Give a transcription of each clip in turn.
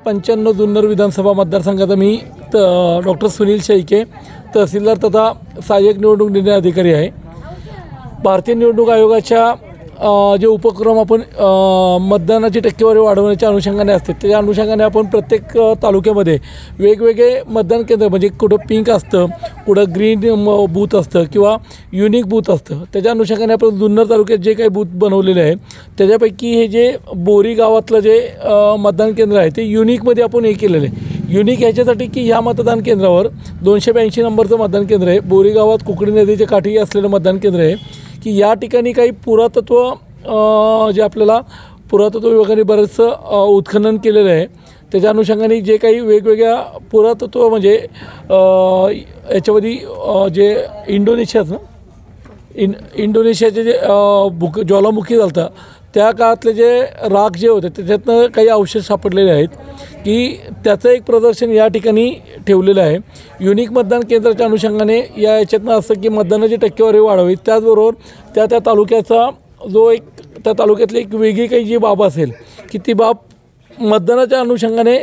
95 जुन्नर विधानसभा मतदारसंघाचा मी डॉक्टर सुनील शेळके, तहसीलदार तथा सहाय्यक निवडणूक निर्णय अधिकारी आहे। भारतीय निवडणूक आयोगाच्या जे उपक्रम आपण मतदानाची टक्केवारी वाढवण्याच्या अनुषंगाने असते, त्या अनुषंगाने आपण प्रत्येक तालुक्यामध्ये वेगवेगळे मतदान केंद्र, म्हणजे कुठं पिंक असतं, कुठं ग्रीन बूथ असतं किंवा युनिक बूथ असतं, त्याच्या अनुषंगाने आपण जुन्नर तालुक्यात जे काही बूथ बनवलेले आहे त्याच्यापैकी हे जे बोरी गावातलं जे मतदान केंद्र आहे ते युनिकमध्ये आपण हे केलेलं आहे। युनिक ह्याच्यासाठी की ह्या मतदान केंद्रावर 282 नंबरचं मतदान केंद्र आहे, बोरी गावात कुकडी नदीच्या काठी असलेलं मतदान केंद्र आहे की या ठिकाणी काही पुरातत्व जे आपल्याला पुरातत्व विभागाने बरंचसं उत्खनन केलेलं आहे, त्याच्या अनुषंगाने जे काही वेगवेगळ्या पुरातत्व म्हणजे याच्यामध्ये जे इंडोनेशियाचे जे ज्वालामुखी झालं होतं त्या काळातले जे राख जे होते त्याच्यातनं काही अवशेष सापडलेले आहेत की त्याचं एक प्रदर्शन या ठिकाणी ठेवलेलं आहे। युनिक मतदान केंद्राच्या अनुषंगाने याच्यातनं असं की मतदानाची टक्केवारी वाढावी, त्याचबरोबर त्या तालुक्याचा जो एक त्या तालुक्यातली एक वेगळी काही जी बाब असेल की ती बाब मतदानाच्या अनुषंगाने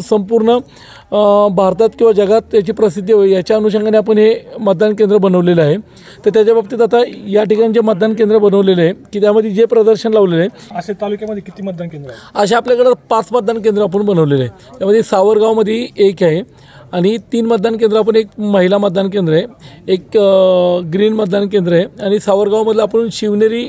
संपूर्ण भारतात किंवा जगात त्याची प्रसिद्धी होईल याच्या अनुषंगाने आपण हे मतदान केंद्र बनवलेलं आहे। तर त्याच्या बाबतीत आता या ठिकाणी जे मतदान केंद्र बनवलेले आहे की त्यामध्ये जे प्रदर्शन लावलेलं आहे, असे तालुक्यामध्ये किती मतदान केंद्र आहे? असे आपल्याकडे 5 मतदान केंद्र आपण बनवलेले आहे। त्यामध्ये सावरगावमध्ये एक आहे आणि 3 मतदान केंद्र आपण, एक महिला मतदान केंद्र आहे, एक ग्रीन मतदान केंद्र आहे आणि सावरगावमधलं आपण शिवनेरी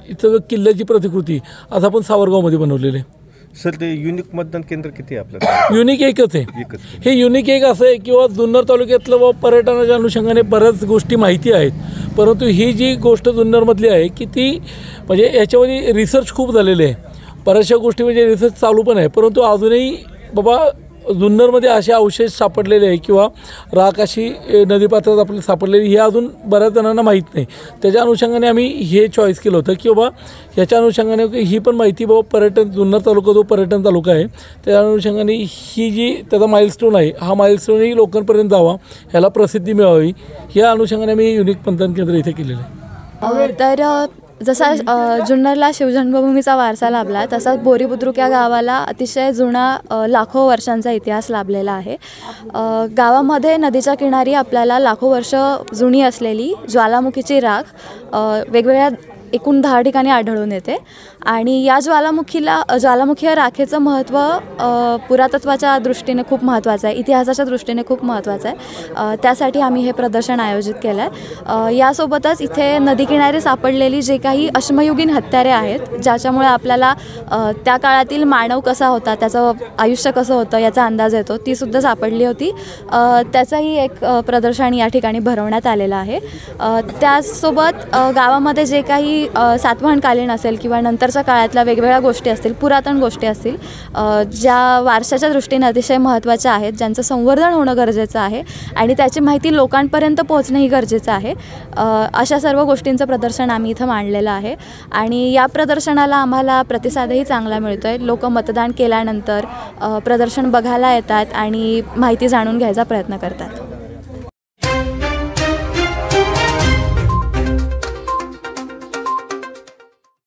इथं जो किल्ल्याची प्रतिकृती असं आपण सावरगावमध्ये बनवलेलं आहे। सर ते युनिक मतदान केंद्र किती आहे आपल्याला? युनिक एकच आहे। हे युनिक एक असं आहे किंवा जुन्नर तालुक्यातलं व पर्यटनाच्या अनुषंगाने बऱ्याच गोष्टी माहिती आहेत, परंतु ही जी गोष्ट जुन्नरमधली आहे की ती म्हणजे याच्यामध्ये रिसर्च खूप झालेले आहे, बऱ्याचशा गोष्टी म्हणजे रिसर्च चालू पण आहे, परंतु अजूनही बाबा जुन्नरमध्ये असे अवशेष सापडलेले आहे किंवा राख अशी नदीपात्रात आपल्याला सापडलेली हे अजून बऱ्याच जणांना माहीत नाही। त्याच्या अनुषंगाने आम्ही हे चॉईस केलं होतं की बाबा ह्याच्या अनुषंगाने ही पण माहिती बाबा पर्यटन, जुन्नर तालुका जो पर्यटन तालुका आहे त्या अनुषंगाने ही जी त्याचा माइलस्टोन आहे हा माइलस्टोनही लोकांपर्यंत जावा, ह्याला प्रसिद्धी मिळावी या अनुषंगाने आम्ही युनिक मतदान केंद्र इथे केलेलं आहे। तर जसा जुन्नरला शिवजन्मभूमीचा वारसा लाभला तसाच बोरी बुद्रुक या गावाला अतिशय जुना लाखो वर्षांचा इतिहास लाभलेला आहे। गावामध्ये नदीच्या किनारी आपल्याला लाखो वर्ष जुनी असलेली ज्वालामुखीची राख वेगवेगळ्या एकूण 10 ठिकाणी आढळून येते आणि या ज्वालामुखी राखेचं महत्त्व पुरातत्वाच्या दृष्टीने खूप महत्त्वाचं आहे, इतिहासाच्या दृष्टीने खूप महत्त्वाचं आहे। त्यासाठी आम्ही हे प्रदर्शन आयोजित केलं आहे। यासोबतच इथे नदीकिनारी सापडलेली जे काही अश्मयुगीन हत्यारे आहेत ज्याच्यामुळे आपल्याला त्या काळातील मानव कसा होता, त्याचं आयुष्य कसं होतं याचा अंदाज येतो, तीसुद्धा सापडली होती। त्याचंही एक प्रदर्शन या ठिकाणी भरवण्यात आलेलं आहे। त्याचसोबत गावामध्ये जे काही सातवाहनकालीन असेल किंवा नंतरच्या काळातल्या वेगवेगळ्या गोष्टी असतील, पुरातन गोष्टी असतील ज्या वारशाच्या दृष्टीने अतिशय महत्त्वाच्या आहेत, ज्यांचं संवर्धन होणं गरजेचं आहे आणि त्याची माहिती लोकांपर्यंत पोहोचणंही गरजेचं आहे, अशा सर्व गोष्टींचं प्रदर्शन आम्ही इथं मांडलेलं आहे आणि या प्रदर्शनाला आम्हाला प्रतिसादही चांगला मिळतो आहे। लोक मतदान केल्यानंतर प्रदर्शन बघायला येतात आणि माहिती जाणून घ्यायचा प्रयत्न करतात।